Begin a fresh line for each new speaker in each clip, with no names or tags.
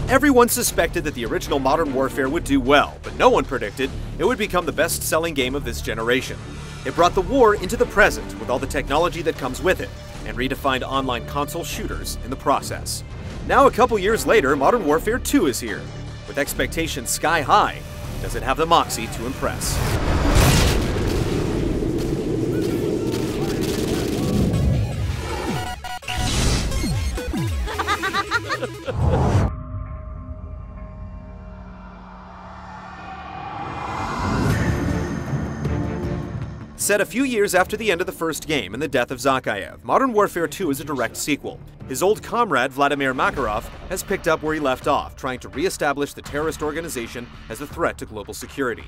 Everyone suspected that the original Modern Warfare would do well, but no one predicted it would become the best-selling game of this generation. It brought the war into the present with all the technology that comes with it, and redefined online console shooters in the process. Now, a couple years later, Modern Warfare 2 is here. With expectations sky high, does it have the moxie to impress? Set a few years after the end of the first game and the death of Zakhaev, Modern Warfare 2 is a direct sequel. His old comrade, Vladimir Makarov, has picked up where he left off, trying to re-establish the terrorist organization as a threat to global security.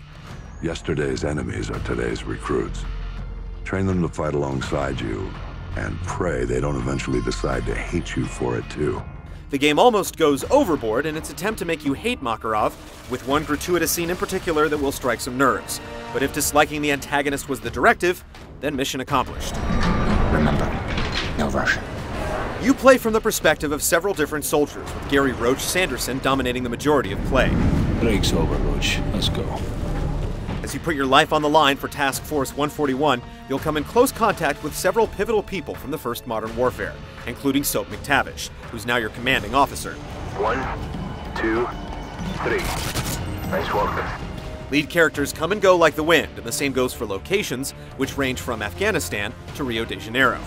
Yesterday's enemies are today's recruits. Train them to fight alongside you, and pray they don't eventually decide to hate you for it too.
The game almost goes overboard in its attempt to make you hate Makarov, with one gratuitous scene in particular that will strike some nerves. But if disliking the antagonist was the directive, then mission accomplished.
Remember, no Russian.
You play from the perspective of several different soldiers, with Gary Roach Sanderson dominating the majority of play.
Break's over, Roach. Let's go.
As you put your life on the line for Task Force 141, you'll come in close contact with several pivotal people from the first Modern Warfare, including Soap McTavish, who's now your commanding officer.
1, 2, 3. Nice work.
Lead characters come and go like the wind, and the same goes for locations, which range from Afghanistan to Rio de Janeiro.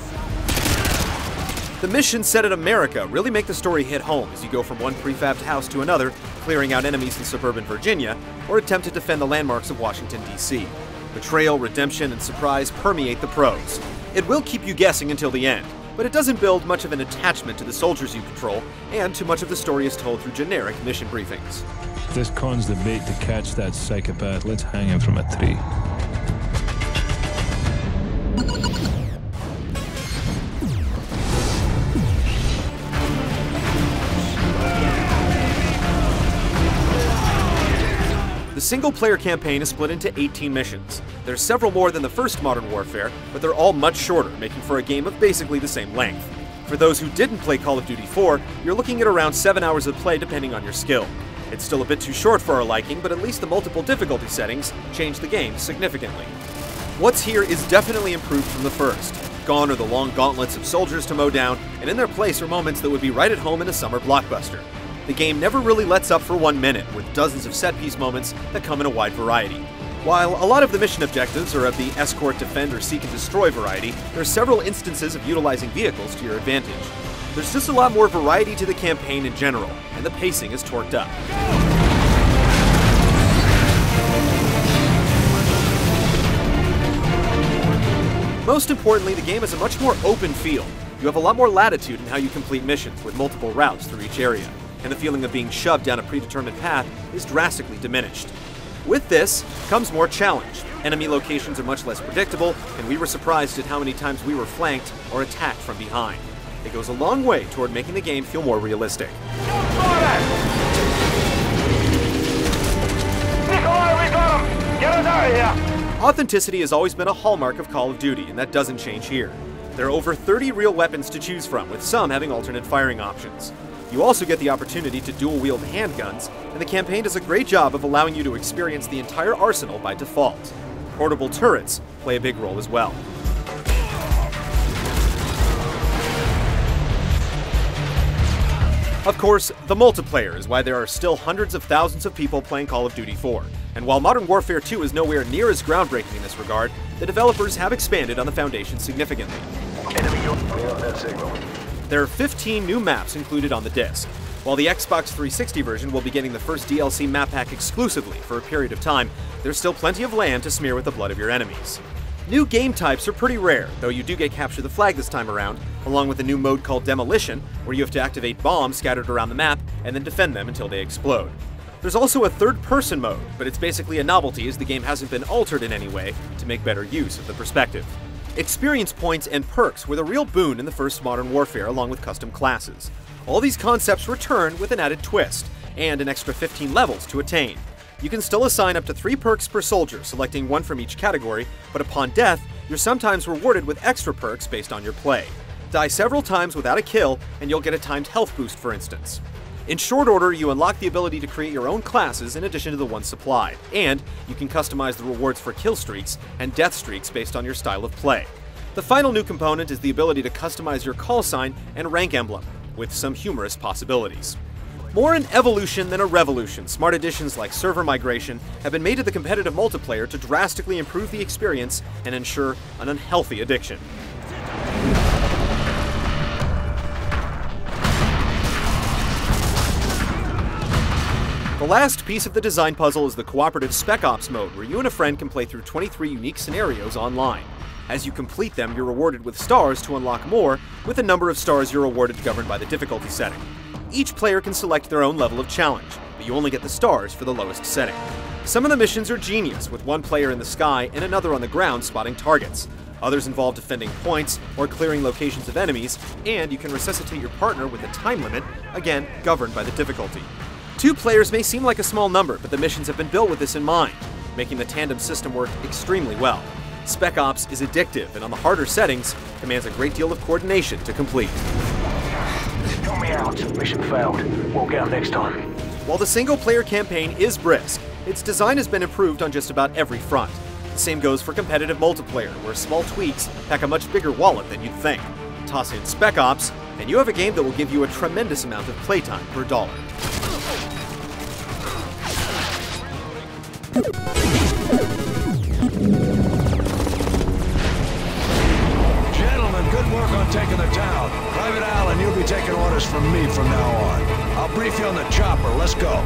The missions set in America really make the story hit home as you go from one prefabbed house to another, clearing out enemies in suburban Virginia, or attempt to defend the landmarks of Washington, D.C. Betrayal, redemption, and surprise permeate the prose. It will keep you guessing until the end, but it doesn't build much of an attachment to the soldiers you control, and too much of the story is told through generic mission briefings.
If this con's the bait to catch that psychopath, let's hang him from a tree.
The single-player campaign is split into 18 missions. There's several more than the first Modern Warfare, but they're all much shorter, making for a game of basically the same length. For those who didn't play Call of Duty 4, you're looking at around 7 hours of play depending on your skill. It's still a bit too short for our liking, but at least the multiple difficulty settings change the game significantly. What's here is definitely improved from the first. Gone are the long gauntlets of soldiers to mow down, and in their place are moments that would be right at home in a summer blockbuster. The game never really lets up for 1 minute, with dozens of set-piece moments that come in a wide variety. While a lot of the mission objectives are of the escort, defend, or seek and destroy variety, there are several instances of utilizing vehicles to your advantage. There's just a lot more variety to the campaign in general, and the pacing is torqued up. Most importantly, the game has a much more open feel. You have a lot more latitude in how you complete missions, with multiple routes through each area, and the feeling of being shoved down a predetermined path is drastically diminished. With this comes more challenge. Enemy locations are much less predictable, and we were surprised at how many times we were flanked or attacked from behind. It goes a long way toward making the game feel more realistic.
Nikolai, we got him! Get us out of here!
Authenticity has always been a hallmark of Call of Duty, and that doesn't change here. There are over 30 real weapons to choose from, with some having alternate firing options. You also get the opportunity to dual-wield handguns, and the campaign does a great job of allowing you to experience the entire arsenal by default. Portable turrets play a big role as well. Of course, the multiplayer is why there are still hundreds of thousands of people playing Call of Duty 4. And while Modern Warfare 2 is nowhere near as groundbreaking in this regard, the developers have expanded on the foundation significantly. There are 15 new maps included on the disc. While the Xbox 360 version will be getting the first DLC map pack exclusively for a period of time, there's still plenty of land to smear with the blood of your enemies. New game types are pretty rare, though you do get Capture the Flag this time around, along with a new mode called Demolition, where you have to activate bombs scattered around the map and then defend them until they explode. There's also a third-person mode, but it's basically a novelty as the game hasn't been altered in any way to make better use of the perspective. Experience points and perks were the real boon in the first Modern Warfare, along with custom classes. All these concepts return with an added twist, and an extra 15 levels to attain. You can still assign up to 3 perks per soldier, selecting one from each category, but upon death, you're sometimes rewarded with extra perks based on your play. Die several times without a kill, and you'll get a timed health boost, for instance. In short order, you unlock the ability to create your own classes in addition to the ones supplied, and you can customize the rewards for kill streaks and death streaks based on your style of play. The final new component is the ability to customize your call sign and rank emblem, with some humorous possibilities. More an evolution than a revolution, smart additions like server migration have been made to the competitive multiplayer to drastically improve the experience and ensure an unhealthy addiction. The last piece of the design puzzle is the cooperative Spec Ops mode, where you and a friend can play through 23 unique scenarios online. As you complete them, you're rewarded with stars to unlock more, with the number of stars you're awarded governed by the difficulty setting. Each player can select their own level of challenge, but you only get the stars for the lowest setting. Some of the missions are genius, with one player in the sky and another on the ground spotting targets. Others involve defending points or clearing locations of enemies, and you can resuscitate your partner with a time limit, again governed by the difficulty. 2 players may seem like a small number, but the missions have been built with this in mind, making the tandem system work extremely well. Spec Ops is addictive, and on the harder settings, demands a great deal of coordination to complete.
Help me out. Mission failed. Won't get up next time.
While the single-player campaign is brisk, its design has been improved on just about every front. The same goes for competitive multiplayer, where small tweaks pack a much bigger wallet than you'd think. Toss in Spec Ops, and you have a game that will give you a tremendous amount of playtime per dollar.
Gentlemen, good work on taking the town. Private Allen, you'll be taking orders from me from now on. I'll brief you on the chopper. Let's go.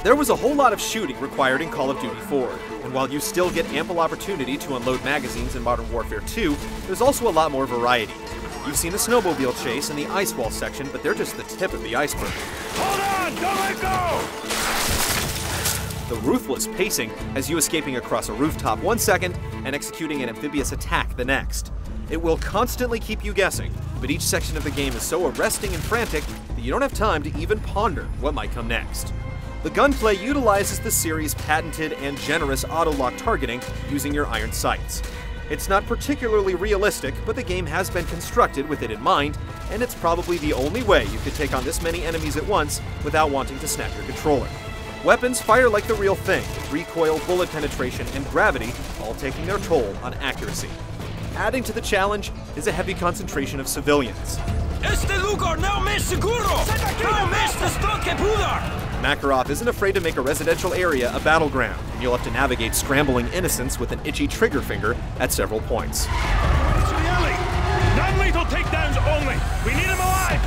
There was a whole lot of shooting required in Call of Duty 4, and while you still get ample opportunity to unload magazines in Modern Warfare 2, there's also a lot more variety. You've seen the snowmobile chase and the ice wall section, but they're just the tip of the iceberg.
Hold on! Don't let go!
The ruthless pacing has you escaping across a rooftop 1 second and executing an amphibious attack the next. It will constantly keep you guessing, but each section of the game is so arresting and frantic that you don't have time to even ponder what might come next. The gunplay utilizes the series' patented and generous auto-lock targeting using your iron sights. It's not particularly realistic, but the game has been constructed with it in mind, and it's probably the only way you could take on this many enemies at once without wanting to snap your controller. Weapons fire like the real thing, with recoil, bullet penetration, and gravity all taking their toll on accuracy. Adding to the challenge is a heavy concentration of civilians. Makarov isn't afraid to make a residential area a battleground, and you'll have to navigate scrambling innocents with an itchy trigger finger at several points.
Non-lethal takedowns only! We need him alive!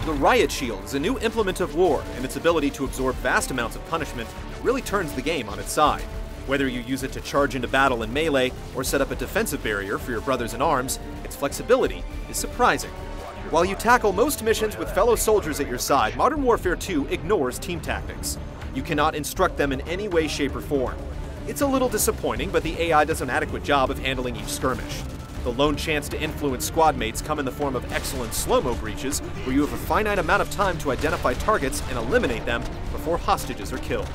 The Riot Shield is a new implement of war, and its ability to absorb vast amounts of punishment really turns the game on its side. Whether you use it to charge into battle in melee or set up a defensive barrier for your brothers in arms, its flexibility is surprising. While you tackle most missions with fellow soldiers at your side, Modern Warfare 2 ignores team tactics. You cannot instruct them in any way, shape, or form. It's a little disappointing, but the AI does an adequate job of handling each skirmish. The lone chance to influence squad mates come in the form of excellent slow-mo breaches, where you have a finite amount of time to identify targets and eliminate them before hostages are killed.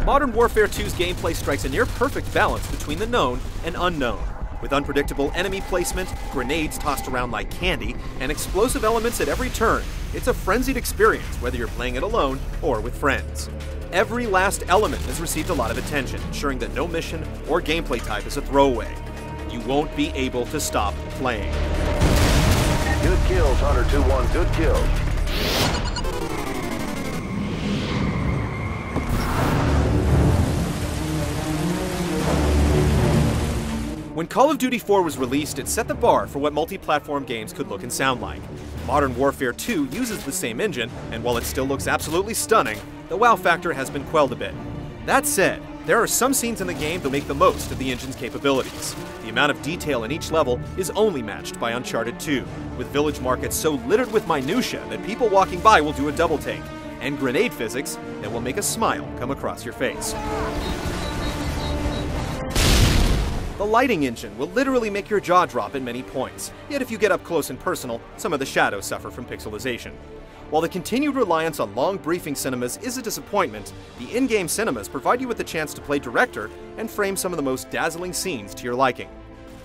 Modern Warfare 2's gameplay strikes a near-perfect balance between the known and unknown, with unpredictable enemy placement, grenades tossed around like candy, and explosive elements at every turn. It's a frenzied experience, whether you're playing it alone or with friends. Every last element has received a lot of attention, ensuring that no mission or gameplay type is a throwaway. You won't be able to stop playing.
Good kills, Hunter 2-1. Good kills.
When Call of Duty 4 was released, it set the bar for what multi-platform games could look and sound like. Modern Warfare 2 uses the same engine, and while it still looks absolutely stunning, the wow factor has been quelled a bit. That said, there are some scenes in the game that make the most of the engine's capabilities. The amount of detail in each level is only matched by Uncharted 2, with village markets so littered with minutia that people walking by will do a double take, and grenade physics that will make a smile come across your face. The lighting engine will literally make your jaw drop at many points, yet if you get up close and personal, some of the shadows suffer from pixelization. While the continued reliance on long briefing cinemas is a disappointment, the in-game cinemas provide you with the chance to play director and frame some of the most dazzling scenes to your liking.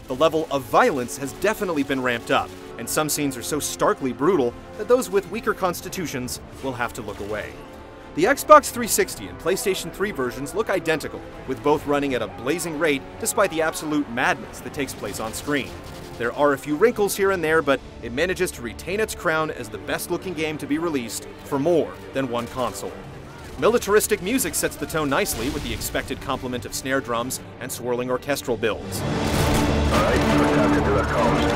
The level of violence has definitely been ramped up, and some scenes are so starkly brutal that those with weaker constitutions will have to look away. The Xbox 360 and PlayStation 3 versions look identical, with both running at a blazing rate despite the absolute madness that takes place on screen. There are a few wrinkles here and there, but it manages to retain its crown as the best-looking game to be released for more than one console. Militaristic music sets the tone nicely with the expected complement of snare drums and swirling orchestral builds.
Alright, we're down to the coast.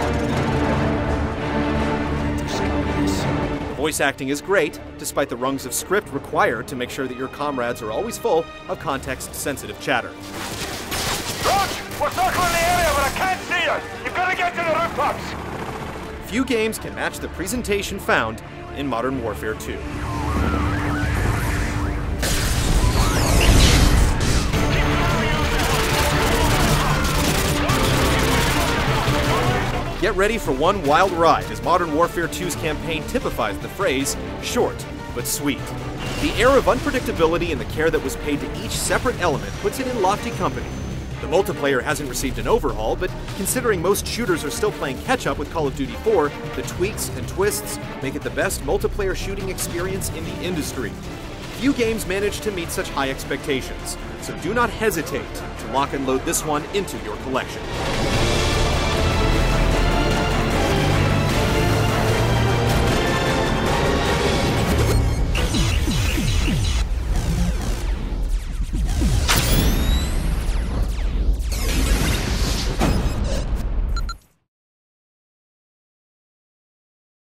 The voice acting is great, despite the rungs of script required to make sure that your comrades are always full of context-sensitive chatter.
Roach! We're circling the area, but I can't see you! You've got to get to the rooftops!
Few games can match the presentation found in Modern Warfare 2. Get ready for one wild ride as Modern Warfare 2's campaign typifies the phrase, short but sweet. The air of unpredictability and the care that was paid to each separate element puts it in lofty company. The multiplayer hasn't received an overhaul, but considering most shooters are still playing catch-up with Call of Duty 4, the tweaks and twists make it the best multiplayer shooting experience in the industry. Few games manage to meet such high expectations, so do not hesitate to lock and load this one into your collection.